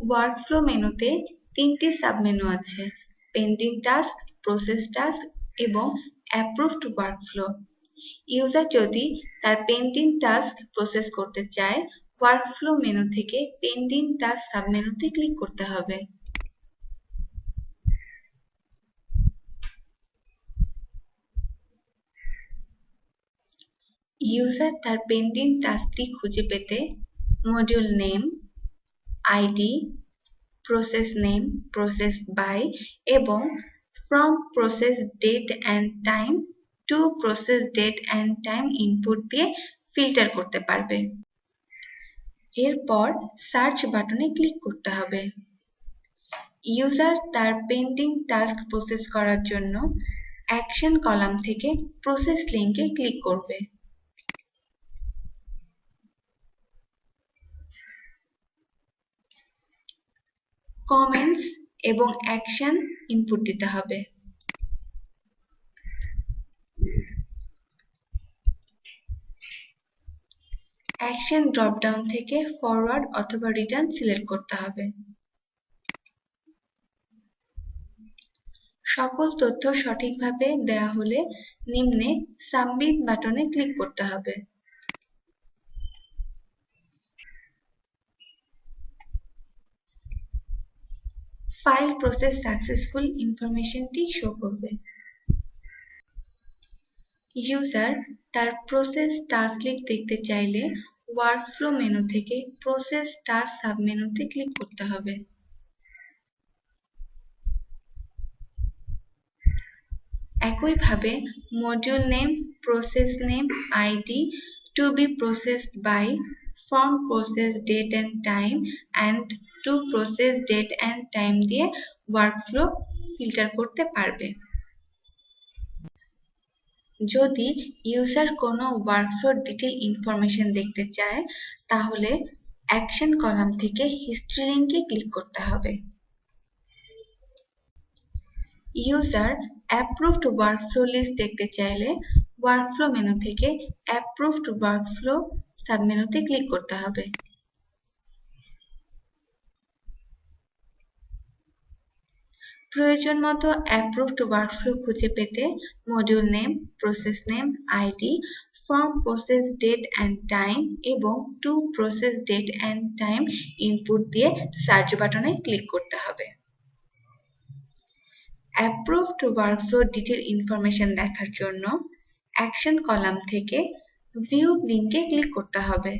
Workflow মেনুতে তিনটি submenu আছে: পেন্ডিং টাস্ক, প্রসেস টাস্ক এবং অ্যাপ্রুভড ওয়ার্কফ্লো। ইউজার যদি তার পেন্ডিং টাস্ক প্রসেস করতে চায়, ওয়ার্কফ্লো মেনু থেকে পেন্ডিং টাস্ক সাবমেনুতে ক্লিক করতে হবে। ইউজার তার পেন্ডিং টাস্কটি খুঁজে পেতে module name, ID, process name, process by এবং from process date and time to process date and time input দিয়ে ফিল্টার করতে পারবে। এরপর সার্চ বাটনে ক্লিক করতে হবে। ইউজার তার পেন্ডিং টাস্ক প্রসেস করার জন্য অ্যাকশন কলাম থেকে প্রসেস লিঙ্কে ক্লিক করবে। কমেন্টস এবং অ্যাকশন ইনপুট দিতে হবে। অ্যাকশন ড্রপডাউন থেকে ফরওয়ার্ড অথবা রিটার্ন সিলেক্ট করতে হবে। সকল তথ্য সঠিকভাবে দেওয়া হলে নিম্নে সাবমিট বাটনে ক্লিক করতে হবে। ফাইল প্রসেস সাকসেসফুল ইনফরমেশনটি শো করবে। ইউজার তার প্রসেস টাস্ক লিস্ট দেখতে চাইলে ওয়ার্কফ্লো মেনু থেকে প্রসেস টাস্ক সাবমেনুতে ক্লিক করতে হবে। একইভাবে module name, process name, ID, to be processed by, from process date and time and to process date and time দিয়ে ওয়ার্কফ্লো ফিল্টার করতে পারবে। যদি ইউজার কোনো ওয়ার্কফ্লো ডিটেইল ইনফরমেশন দেখতে চায়, তাহলে অ্যাকশন কলাম থেকে হিস্ট্রি লিঙ্কে ক্লিক করতে হবে। ইউজার অ্যাপ্রুভড ওয়ার্কফ্লো লিস্ট দেখতে চাইলে ওয়ার্কফ্লো মেনু থেকে অ্যাপ্রুভড ওয়ার্কফ্লো সাবমেনুতে ক্লিক করতে হবে। প্রয়োজন মতো অ্যাপ্রুভড ওয়ার্কফ্লো খুঁজে পেতে module name, process name, ID, from process date and time এবং to process date and time input দিয়ে সার্চ বাটনে ক্লিক করতে হবে। অ্যাপ্রুভড ওয়ার্কফ্লো ডিটেইল ইনফরমেশন দেখার জন্য অ্যাকশন কলাম থেকে ভিউ লিঙ্কে ক্লিক করতে হবে।